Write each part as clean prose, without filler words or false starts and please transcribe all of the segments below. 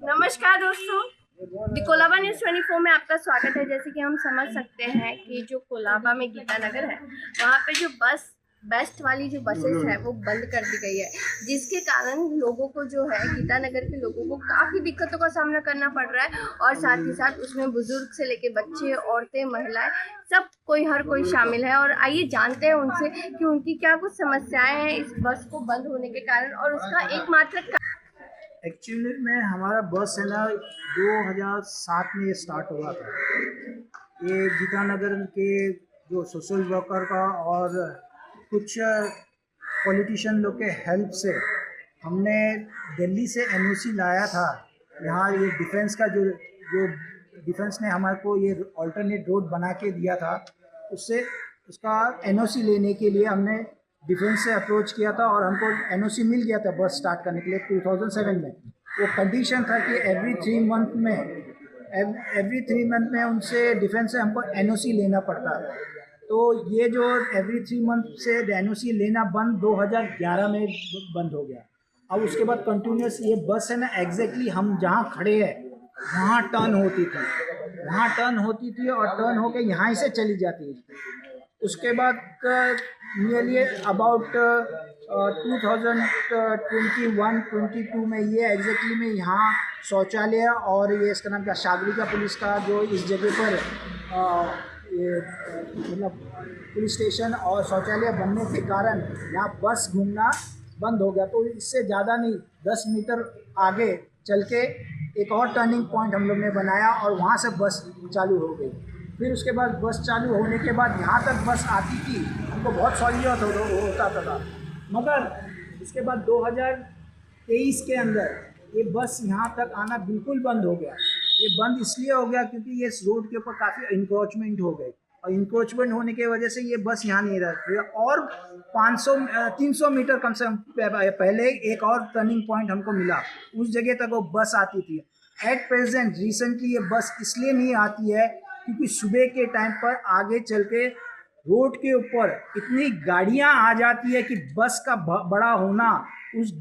नमस्कार दोस्तों, the Colaba news 24 में आपका स्वागत है। जैसे कि हम समझ सकते हैं कि जो कोलाबा में गीतानगर है, वहाँ पे जो बेस्ट वाली जो बसेस है वो बंद कर दी गई है, जिसके कारण लोगों को जो है गीतानगर के लोगों को काफ़ी दिक्कतों का सामना करना पड़ रहा है। और साथ ही साथ उसमें बुजुर्ग से लेके बच्चे, औरतें, महिलाएं, सब कोई हर कोई शामिल है। और आइए जानते हैं उनसे कि उनकी क्या कुछ समस्याएं हैं इस बस को बंद होने के कारण और उसका एकमात्र एक्चुअली में हमारा बस है ना 2007 में ये स्टार्ट हुआ था। ये गीतानगर के जो सोशल वर्कर का और कुछ पॉलिटिशियन लोग के हेल्प से हमने दिल्ली से एनओसी लाया था। यहाँ ये डिफेंस का जो डिफेंस ने हमारे को ये अल्टरनेट रोड बना के दिया था, उससे उसका एनओसी लेने के लिए हमने डिफेंस से अप्रोच किया था और हमको एनओसी मिल गया था बस स्टार्ट करने के लिए 2007 में। वो कंडीशन था कि एवरी 3 मंथ में उनसे डिफेंस से हमको एनओसी लेना पड़ता है। तो ये जो एवरी 3 मंथ से एनओसी लेना बंद 2011 में बंद हो गया। अब उसके बाद कंटिन्यूस ये बस है ना एग्जैक्टली हम जहाँ खड़े हैं वहाँ टर्न होती थी और टर्न होके यहाँ से चली जाती है। उसके बाद नियरली अबाउट 2021-22 में ये एग्जैक्टली में यहाँ शौचालय और ये इसका नाम क्या सागरिका पुलिस का जो इस जगह पर ये मतलब पुलिस स्टेशन और शौचालय बनने के कारण यहाँ बस घूमना बंद हो गया। तो इससे ज़्यादा नहीं 10 मीटर आगे चल के एक और टर्निंग पॉइंट हम लोग ने बनाया और वहाँ से बस चालू हो गई। फिर उसके बाद बस चालू होने के बाद यहाँ तक बस आती थी, हमको बहुत सहूलियत होता था। मगर इसके बाद 2023 के अंदर ये बस यहाँ तक आना बिल्कुल बंद हो गया। ये बंद इसलिए हो गया क्योंकि ये रोड के ऊपर काफ़ी इंक्रोचमेंट हो गए और इंक्रोचमेंट होने की वजह से ये बस यहाँ नहीं रहती। और 300 मीटर कम से कम पहले एक और टर्निंग पॉइंट हमको मिला, उस जगह तक वो बस आती थी। एट प्रेजेंट रिसेंटली ये बस इसलिए नहीं आती है क्योंकि सुबह के टाइम पर आगे चल के रोड के ऊपर इतनी गाड़ियां आ जाती है कि बस का बड़ा होना, उस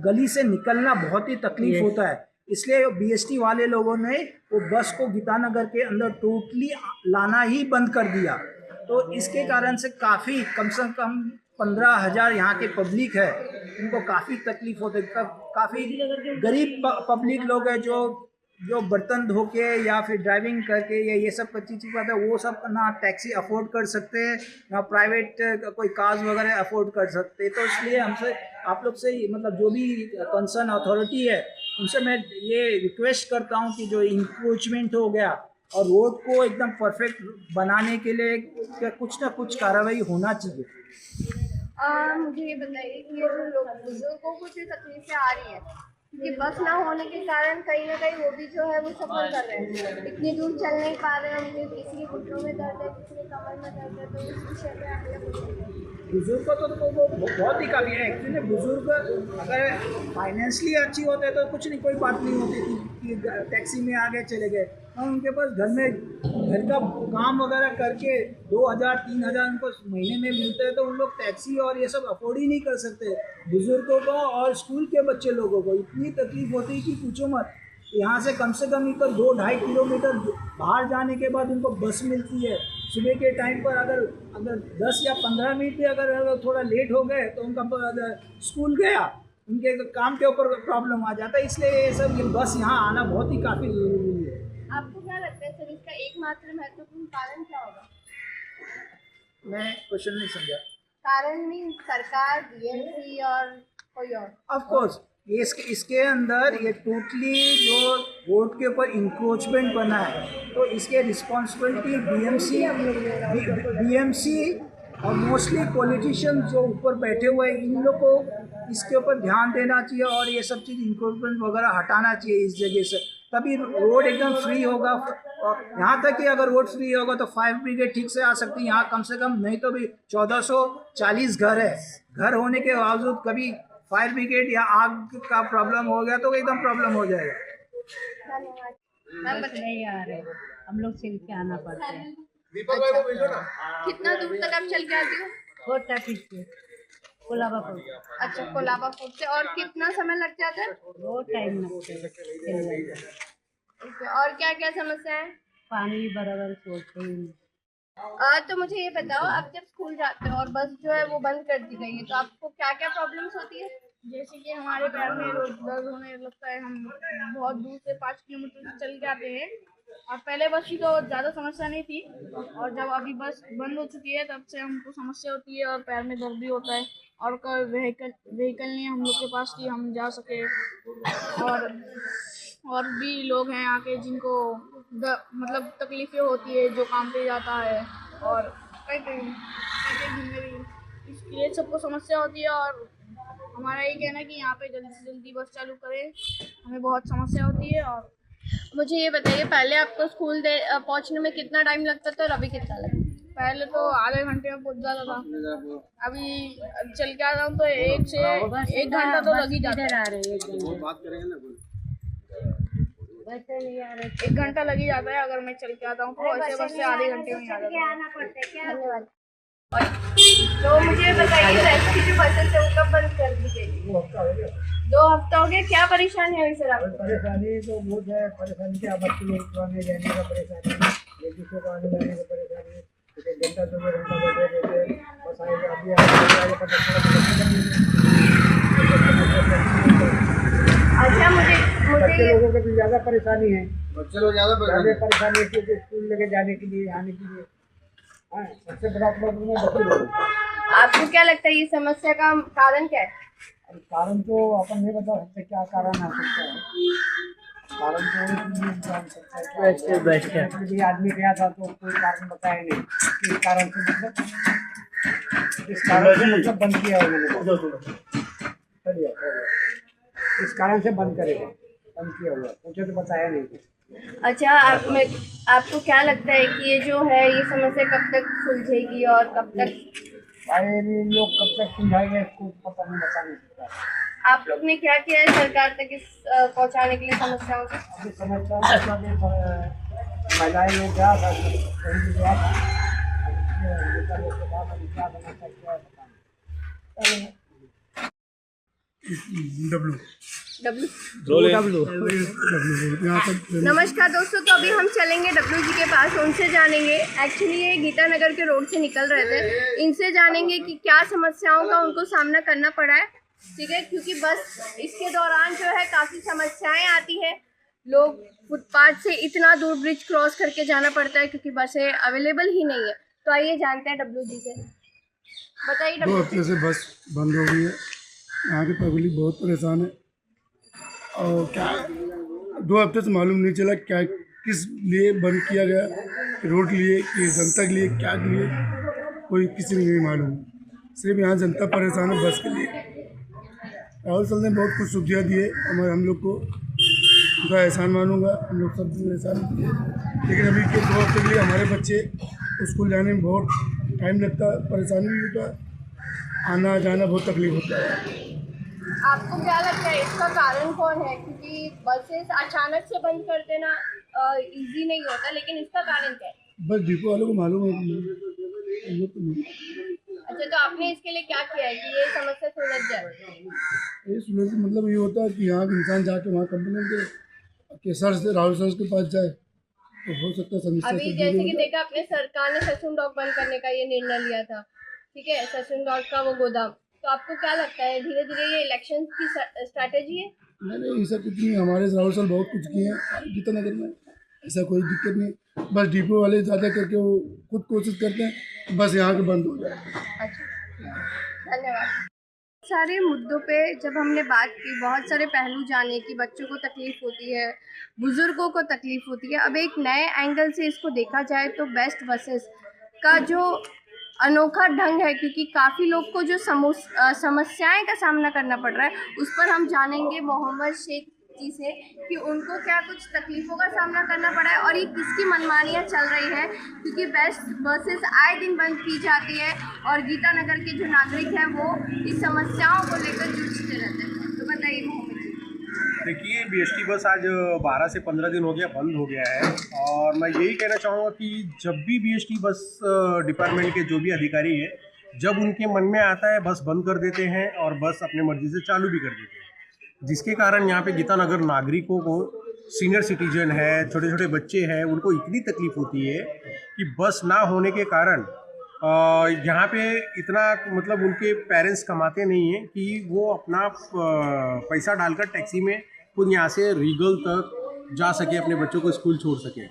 गली से निकलना बहुत ही तकलीफ होता है। इसलिए बीएसटी वाले लोगों ने वो बस को गीतानगर के अंदर टोटली लाना ही बंद कर दिया। तो इसके कारण से काफ़ी कम से कम 15,000 यहाँ के पब्लिक है, उनको काफ़ी तकलीफ होती है। काफ़ी गरीब पब्लिक लोग है जो बर्तन धो के या फिर ड्राइविंग करके या ये सब चीज़ बात है, वो सब ना टैक्सी अफोर्ड कर सकते हैं ना प्राइवेट कोई कार्स वगैरह अफोर्ड कर सकते हैं। तो इसलिए हमसे आप लोग से मतलब जो भी कंसर्न अथॉरिटी है उनसे मैं ये रिक्वेस्ट करता हूँ कि जो इंक्रोचमेंट हो गया और रोड को एकदम परफेक्ट बनाने के लिए कुछ ना कुछ कार्रवाई होना चाहिए। मुझे ये बताइए कि ये जो लोग बुजुर्गों को जो तकलीफें आ रही है कि बस ना होने के कारण कहीं ना कहीं वो भी जो है वो सफर कर रहे हैं, इतनी दूर चल नहीं पा रहे हैं, उनके किसी के घुटनों में दर्द है, किसी के कमर में दर्द है। तो इस विषय पे आप क्या बोलेंगे? बुजुर्ग को तो वो बहुत ही काफ़ी है। एक्चुअली बुजुर्ग अगर फाइनेंशियली अच्छी होते तो कुछ नहीं, कोई बात नहीं होती थी कि टैक्सी में आ गए चले गए। और उनके पास घर का काम वगैरह करके 2,000-3,000 उनको महीने में मिलते हैं, तो उन लोग टैक्सी और ये सब अफोर्ड ही नहीं कर सकते। बुजुर्गों को और स्कूल के बच्चे लोगों को इतनी तकलीफ होती है कि पूछो मत। यहाँ से कम 2-2.5 किलोमीटर बाहर जाने के बाद उनको बस मिलती है। सुबह के टाइम पर अगर 10 या 15 मिनट भी अगर थोड़ा लेट हो गए तो उनका स्कूल गया, उनके काम के ऊपर प्रॉब्लम आ जाता है। इसलिए ये बस यहाँ आना बहुत ही काफ़ी ज़रूरी है। आपको क्या लगता है सर, इसका एकमात्र महत्वपूर्ण कारण क्या होगा? मैं क्वेश्चन नहीं समझा। कारण नहीं, सरकार, बीएमसी और कोई और? ऑफ कोर्स इसके अंदर ये टोटली जो रोड के ऊपर इंक्रोचमेंट बना है, तो इसके रिस्पॉन्सिबिलिटी बीएमसी और मोस्टली पॉलिटिशियन जो ऊपर बैठे हुए हैं, इन लोग को इसके ऊपर ध्यान देना चाहिए और ये सब चीज़ इंक्रोचमेंट वगैरह हटाना चाहिए इस जगह से, तभी रोड एकदम फ्री होगा। और यहाँ तक कि अगर रोड फ्री होगा तो फायर ब्रिगेड ठीक से आ सकती है यहाँ कम से कम, नहीं तो भी 1440 घर है। घर होने के बावजूद कभी फायर ब्रिगेड या आग का प्रॉब्लम हो गया तो एकदम प्रॉब्लम हो जाएगा। धन्यवाद। नहीं आ रहे, हम लोग चल के आना पड़ता है। अच्छा, कितना दूर तक आप चल के आती हो? 4:30 से कोलाबा फूट अच्छा, कोलाबा फूट से। और कितना समय लग जाता है? बहुत टाइम लगता है चल जाएगा। ठीक है। और क्या क्या समस्या है? पानी भी बराबर छोड़ते ही नहीं। तो मुझे ये बताओ, आप जब स्कूल जाते हो और बस जो है वो बंद कर दी गई है, तो आपको क्या क्या प्रॉब्लम्स होती है? जैसे कि हमारे पैर में रोज दर्द होने लगता है, हम बहुत दूर से 5 किलोमीटर से चल के आते हैं। और पहले बस की तो ज़्यादा समस्या नहीं थी, और जब अभी बस बंद हो चुकी है तब से हमको समस्या होती है और पैर में दर्द भी होता है। और कोई व्हीकल नहीं है हम लोग के पास कि हम जा सके। और भी लोग हैं यहाँ के जिनको मतलब तकलीफ़ें होती है, जो काम पे जाता है और कई जिनमें इसके लिए सबको समस्या होती है। और हमारा ये कहना है कि यहाँ पे जल्दी से जल्दी बस चालू करें, हमें बहुत समस्या होती है। और मुझे ये बताइए, पहले आपको स्कूल पहुंचने में कितना टाइम लगता था और अभी कितना लगता है? पहले तो आधे घंटे में पहुँच जाता था, अभी चल के आ रहा हूँ तो 1 घंटा तो लग ही जाता है। आ रहे हैं 1 घंटा लग ही जाता है अगर मैं चल के आता हूँ, तो ऐसे बस से आधे घंटे में आ जाता हूँ। धन्यवाद। तो मुझे बताइए, रेस्ट की जो बसेस है वो कब बंद कर दी गई? 2 हफ्ता हो गया। क्या परेशानी हुई सर आपको? परेशानी तो बहुत है। परेशानी क्या, बच्चे लोग को आने जाने का परेशानी, लेडीज़ों को आने जाने का परेशानी। एक घंटा 2 घंटा बैठे रहते, बस आएगा अभी आगे पता अच्छा, मुझे बच्चे ये लोगों को भी ज़्यादा परेशानी है। बच्चे लोग ज़्यादा परेशानी है क्योंकि स्कूल लेके जाने के लिए, आने के लिए। हाँ, सबसे बड़ा प्रॉब्लम है बच्चे लोग। आपको क्या लगता है ये समस्या का कारण क्या है? कारण तो अपन नहीं बता सकते क्या कारण आ सकता है। कारण तो नहीं जान सकता है। भी आदमी गया था तो कोई कारण बताया नहीं किस कारण से, मतलब इस कारण से मतलब बंद किया उन्होंने। चलिए, इस कारण से बंद करेगा, बंद किया हुआ, मुझे तो बताया नहीं। अच्छा, आपको क्या लगता है कि ये जो है ये समस्या कब तक सुलझेगी और कब तक? भाई लोग कब तक सुलझाएंगे इसको पता नहीं, बता नहीं सकता। आप लोग ने क्या किया है सरकार तक इस पहुंचाने के लिए समस्याओं को? अभी समझता हूँ महिलाएं लोग क्या था, कहीं भी गया था, नेता लोग के पास अभी क्या बना सकता है पता नहीं। नमस्कार दोस्तों, तो अभी हम चलेंगे डब्ल्यू जी के पास, उनसे जानेंगे। एक्चुअली ये गीता नगर के रोड से निकल रहे थे, इनसे जानेंगे कि क्या समस्याओं का उनको सामना करना पड़ा है। ठीक है, क्योंकि बस इसके दौरान जो है काफ़ी समस्याएं आती है। लोग फुटपाथ से इतना दूर ब्रिज क्रॉस करके जाना पड़ता है क्योंकि बसें अवेलेबल ही नहीं है। तो आइए जानते हैं डब्ल्यू जी से। बताइए 2 हफ्ते से बस बंद हो गई है, यहाँ की पब्लिक बहुत परेशान है। और क्या 2 हफ्ते से मालूम नहीं चला क्या किस लिए बंद किया गया, रोड के लिए कि जनता के लिए, क्या के लिए, कोई किसी को नहीं मालूम। सिर्फ यहाँ जनता परेशान है बस के लिए। राहुल सर ने बहुत कुछ सुविधा दी है हम लोग को, उनका एहसान मानूंगा, हम लोग सब एहसान किए। लेकिन अभी के 2 हफ्ते के लिए हमारे बच्चे स्कूल जाने में बहुत टाइम लगता है, परेशानी भी होता है, आना जाना बहुत तकलीफ होता है। आपको क्या लगता है इसका कारण कौन है? क्योंकि बसेस अचानक से बंद कर देना इजी नहीं होता, लेकिन इसका कारण क्या है? बस डिपो वालों को मालूम है, हम लोग को नहीं। अच्छा, तो आपने इसके लिए क्या किया है कि ये समस्या सुलझ जाए? ये सुनने से मतलब ये होता है कि यहाँ के इंसान जाके वहाँ कंप्लेन के सर से, राहुल सर के पास जाए तो हो सकता है समस्या से अभी दूर जैसे हो कि जाए। देखा अपने सरकार ने ससून डॉग बंद करने का ये निर्णय लिया था, ठीक है, ससून डॉग का वो गोदाम। तो आपको क्या लगता है धीरे धीरे ये इलेक्शन की स्ट्रैटेजी है? नहीं, ये सब कुछ नहीं, हमारे राहुल सर बहुत कुछ किए हैं गीता नगर में, ऐसा कोई दिक्कत नहीं। बस डिपो वाले ज़्यादा करके वो खुद कोशिश करते हैं बस यहाँ के बंद हो जाए। अच्छा, धन्यवाद। सारे मुद्दों पे जब हमने बात की, बहुत सारे पहलू जाने कि बच्चों को तकलीफ़ होती है, बुज़ुर्गों को तकलीफ़ होती है। अब एक नए एंगल से इसको देखा जाए तो बेस्ट बसेस का जो अनोखा ढंग है, क्योंकि काफ़ी लोग को जो समस्याएं का सामना करना पड़ रहा है, उस पर हम जानेंगे मोहम्मद शेख जी से कि उनको क्या कुछ तकलीफ़ों का सामना करना पड़ा है और ये किसकी मनमानियाँ चल रही है। क्योंकि बेस्ट बसेस आए दिन बंद की जाती है और गीता नगर के जो नागरिक हैं वो इस समस्याओं को लेकर जूझते रहते हैं। तो बताइए मोहम्मद जी। देखिए, बीएसटी बस आज 12 से 15 दिन हो गया बंद हो गया है, और मैं यही कहना चाहूँगा कि जब भी बीएसटी बस डिपार्टमेंट के जो भी अधिकारी हैं जब उनके मन में आता है बस बंद कर देते हैं और बस अपने मर्जी से चालू भी कर देते हैं, जिसके कारण यहाँ पे गीतानगर नागरिकों को, सीनियर सिटीजन है, छोटे छोटे बच्चे हैं, उनको इतनी तकलीफ होती है कि बस ना होने के कारण यहाँ पे इतना मतलब उनके पेरेंट्स कमाते नहीं हैं कि वो अपना पैसा डालकर टैक्सी में खुद यहाँ से रीगल तक जा सके, अपने बच्चों को स्कूल छोड़ सके।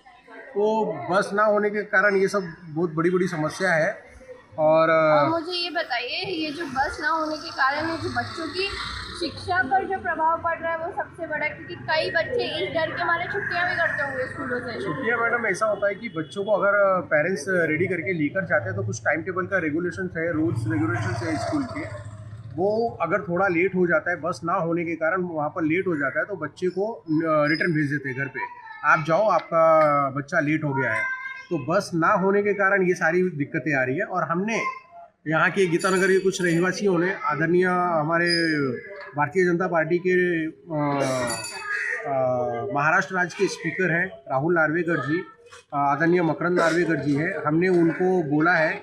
तो बस ना होने के कारण ये सब बहुत बड़ी बड़ी समस्या है। और मुझे ये बताइए, ये जो बस ना होने के कारण है, जो बच्चों की शिक्षा पर जो प्रभाव पड़ रहा है वो सबसे बड़ा, क्योंकि कई बच्चे इस डर के मारे छुट्टियां भी करते होंगे स्कूलों से। छुट्टियाँ मैडम ऐसा होता है कि बच्चों को अगर पेरेंट्स रेडी करके लेकर जाते हैं तो कुछ टाइम टेबल का रेगुलेशन है, रूल्स रेगुलेशन है स्कूल के, वो अगर थोड़ा लेट हो जाता है, बस ना होने के कारण वहाँ पर लेट हो जाता है, तो बच्चे को रिटर्न भेज देते हैं घर पे, आप जाओ आपका बच्चा लेट हो गया है। तो बस ना होने के कारण ये सारी दिक्कतें आ रही है। और हमने यहाँ के गीतानगर के कुछ रहवासियों ने आदरणीय हमारे भारतीय जनता पार्टी के महाराष्ट्र राज्य के स्पीकर हैं राहुल नार्वेकर जी, आदरणीय मकरंद नार्वेकर जी हैं, हमने उनको बोला है,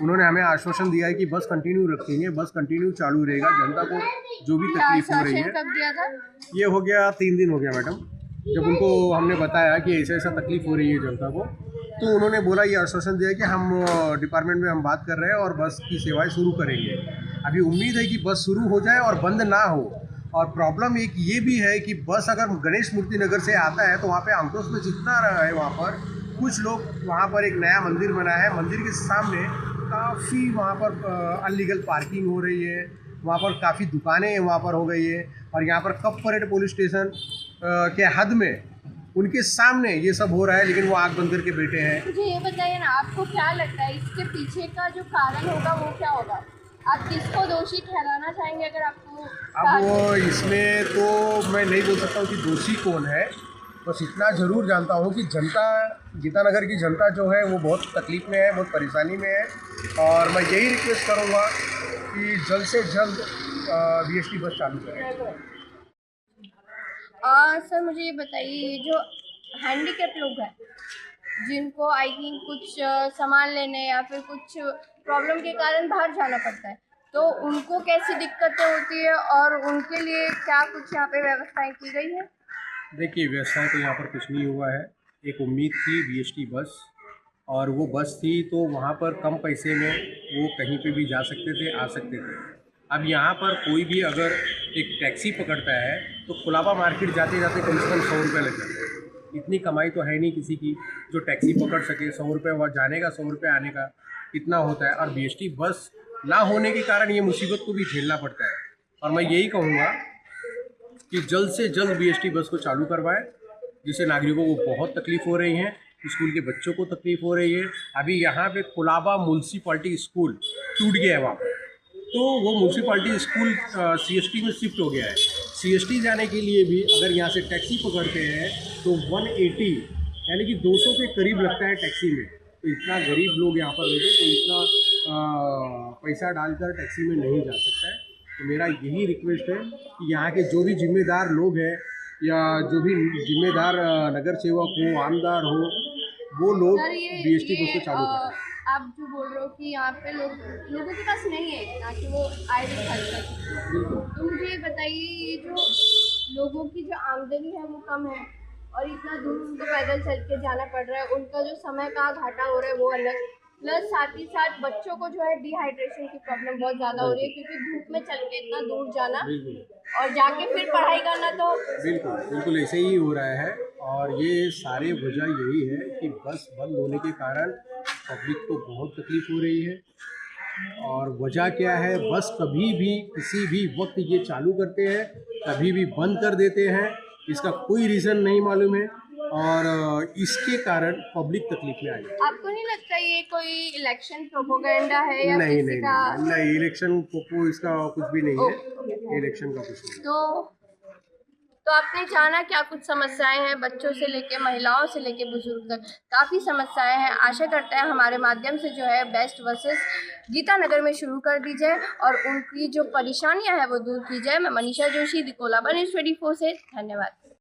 उन्होंने हमें आश्वासन दिया है कि बस कंटिन्यू रखेंगे, बस कंटिन्यू चालू रहेगा, जनता को जो भी तकलीफ हो रही है। कब दिया था? ये हो गया 3 दिन हो गया मैडम, जब उनको हमने बताया कि ऐसा ऐसा तकलीफ हो रही है जनता को, तो उन्होंने बोला, ये आश्वासन दिया कि हम डिपार्टमेंट में हम बात कर रहे हैं और बस की सेवाएं शुरू करेंगे। अभी उम्मीद है कि बस शुरू हो जाए और बंद ना हो। और प्रॉब्लम एक ये भी है कि बस अगर गणेश मूर्ति नगर से आता है तो वहाँ पे आउटडोर्स में जितना रहा है, वहाँ पर कुछ लोग, वहाँ पर एक नया मंदिर बना है, मंदिर के सामने काफ़ी वहाँ पर अनलीगल पार्किंग हो रही है, वहाँ पर काफ़ी दुकानें वहाँ पर हो गई है, और यहाँ पर कप परेड पुलिस स्टेशन के हद में उनके सामने ये सब हो रहा है, लेकिन वो आँख बंद करके बैठे हैं। मुझे ये बताइए ना, आपको क्या लगता है इसके पीछे का जो कारण होगा वो क्या होगा? आप किसको दोषी ठहराना चाहेंगे अगर आपको? अब वो इसमें तो मैं नहीं बोल सकता हूँ कि दोषी कौन है, बस इतना ज़रूर जानता हूँ कि जनता, गीतानगर की जनता जो है वो बहुत तकलीफ़ में है, बहुत परेशानी में है। और मैं यही रिक्वेस्ट करूँगा कि जल्द से जल्द BST बस चालू करें। सर मुझे ये बताइए, ये जो हैंडीकैप लोग हैं जिनको आई थिंक कुछ सामान लेने या फिर कुछ प्रॉब्लम के कारण बाहर जाना पड़ता है, तो उनको कैसी दिक्कतें होती है और उनके लिए क्या कुछ यहाँ पे व्यवस्थाएं की गई है? देखिए, व्यवस्था तो यहाँ पर कुछ नहीं हुआ है। एक उम्मीद थी BST बस, और वो बस थी तो वहाँ पर कम पैसे में वो कहीं पे भी जा सकते थे, आ सकते थे। अब यहाँ पर कोई भी अगर एक टैक्सी पकड़ता है तो कुलाबा मार्केट जाते जाते कम से कम 100 रुपये लग जाते हैं। इतनी कमाई तो है नहीं किसी की जो टैक्सी पकड़ सके। 100 रुपये वहाँ जाने का, 100 रुपये आने का, इतना होता है। और BST बस ना होने के कारण ये मुसीबत को भी झेलना पड़ता है। और मैं यही कहूँगा कि जल्द से जल्द BST बस को चालू करवाएं, जिससे नागरिकों को बहुत तकलीफ़ हो रही है, स्कूल के बच्चों को तकलीफ़ हो रही है। अभी यहाँ पे कुलाबा म्यूनसिपाल्टी स्कूल टूट गया है वहाँ पर, तो वो म्यूनसिपाल्टी स्कूल CST में शिफ्ट हो गया है। CST जाने के लिए भी अगर यहाँ से टैक्सी पकड़ते हैं तो 180 यानी कि 200 के करीब लगता है टैक्सी में। तो इतना गरीब लोग यहाँ पर रहते, तो इतना पैसा डालकर टैक्सी में नहीं जा सकता है। तो मेरा यही रिक्वेस्ट है कि यहाँ के जो भी जिम्मेदार लोग हैं या जो भी जिम्मेदार नगर सेवक हो, आमदार हो, वो लोग BST बस को चालू करें। आप जो बोल रहे हो कि यहाँ पे लोगों के पास नहीं है ना कि वो आए दिन खर्च कर सकें, तो मुझे ये बताइए, ये जो लोगों की जो आमदनी है वो कम है और इतना दूर उनको पैदल चल के जाना पड़ रहा है, उनका जो समय का घाटा हो रहा है वो अलग, प्लस साथ ही साथ बच्चों को जो है डिहाइड्रेशन की प्रॉब्लम बहुत ज़्यादा हो रही है, क्योंकि धूप में चल के इतना दूर जाना और जाके फिर पढ़ाई करना, तो बिल्कुल ऐसे ही हो रहा है। और ये सारे वजह यही है कि बस बंद होने के कारण पब्लिक को बहुत तकलीफ हो रही है। और वजह क्या है, बस कभी भी किसी भी वक्त ये चालू करते हैं, कभी भी बंद कर देते हैं, इसका कोई रीज़न नहीं मालूम है, और इसके कारण पब्लिक तकलीफ में आई है। आपको नहीं लगता ये कोई इलेक्शन प्रोपोगंडा है या नहीं किसी नहीं का? नहीं, इलेक्शन को इसका कुछ भी नहीं है, इलेक्शन का कुछ नहीं। तो आपने जाना क्या कुछ समस्याएं हैं, बच्चों से लेके महिलाओं से लेके बुजुर्ग तक काफ़ी समस्याएं हैं। आशा करते हैं हमारे माध्यम से जो है बेस्ट बसेस गीतानगर में शुरू कर दी जाए और उनकी जो परेशानियां हैं वो दूर की जाए। मैं मनीषा जोशी, दी कोलाबा न्यूज़ 24 से, धन्यवाद।